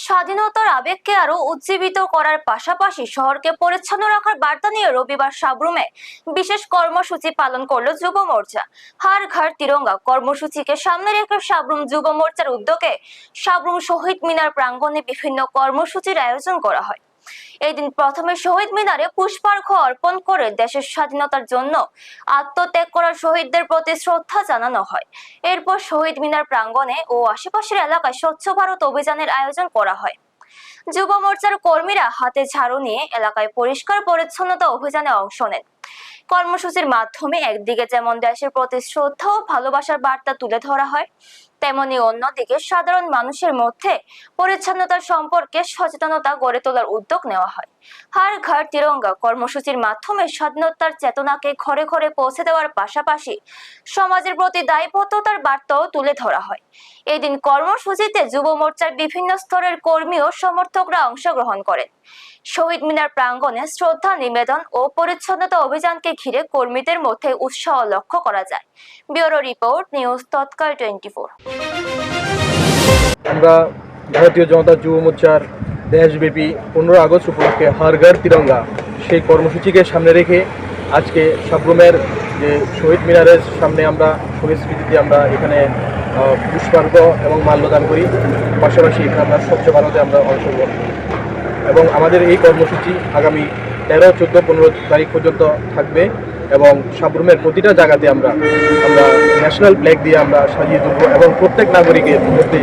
স্বাধীনতার আবেগকে আরো উজ্জীবিত করার পাশাপাশি শহরকে পরিচ্ছন্ন রাখার বার্তা নিয়ে রবিবার সাবরুমে বিশেষ কর্মসূচি পালন করলো যুব মোর্চা। হর ঘর তিরঙ্গা কর্মসূচিকে সামনে রেখে সাবরুম যুব মোর্চার উদ্যোগে সাবরুম শহীদ মিনার প্রাঙ্গণে বিভিন্ন কর্মসূচির আয়োজন করা হয়। এই দিন প্রথমে শহীদ মিনারে পুষ্পার্ঘ্য অর্পণ করে দেশের স্বাধীনতার জন্য আত্মত্যাগ করা শহীদদের প্রতি শ্রদ্ধা জানানো হয়। এরপর শহীদ মিনার প্রাঙ্গণে ও আশেপাশের এলাকায় স্বচ্ছ ভারত অভিযানের আয়োজন করা হয়। যুব মোর্চার কর্মীরা হাতে ঝাড়ু নিয়ে এলাকায় পরিষ্কার পরিচ্ছন্নতা অভিযানে অংশ নেন। কর্মসূচির মাধ্যমে একদিকে যেমন দেশের প্রতি শ্রদ্ধা ও ভালোবাসার বার্তা তুলে ধরা হয়, তেমনি অন্যদিকে সাধারণ মানুষের মধ্যে পরিচ্ছন্নতার সম্পর্কে সচেতনতা গড়ে তোলার উদ্যোগ নেওয়া হয়। হর ঘর তিরঙ্গা কর্মসূচির মাধ্যমে স্বাধীনতার চেতনাকে ঘরে ঘরে পৌঁছে দেওয়ার পাশাপাশি সমাজের প্রতি দায়বদ্ধতার বার্তাও তুলে ধরা হয়। এই দিন কর্মসূচিতে যুব মোর্চার বিভিন্ন স্তরের কর্মী ও সমর্থকরা অংশগ্রহণ করেন। শহীদ মিনার প্রাঙ্গণে শ্রদ্ধা নিবেদন ও পরিচ্ছন্নতা অভিযানকে ঘিরে কর্মীদের মধ্যে উৎসাহ লক্ষ্য করা যায়। ব্যুরো রিপোর্ট, নিউজ তৎকাল 24। আমরা ভারতীয় জনতা যুব মোর্চার দেশব্যাপী 15 আগস্ট উপলক্ষে হর ঘর তিরঙ্গা সেই কর্মসূচিকে সামনে রেখে আজকে সাবরুমের যে শহীদ মিনারের সামনে আমরা শহীদ স্মৃতিতে আমরা এখানে পুষ্পার্ঘ্য এবং মাল্যদান করি। পাশাপাশি এখানে আমরা স্বচ্ছ ভারতে আমরা অংশগ্রহণ করি এবং আমাদের এই কর্মসূচি আগামী 13, 14, 15 তারিখ পর্যন্ত থাকবে এবং সাবরুমের প্রতিটা জায়গাতে আমরা ন্যাশনাল ফ্ল্যাগ দিয়ে আমরা সাজিয়ে তুলব এবং প্রত্যেক নাগরিকের মধ্যে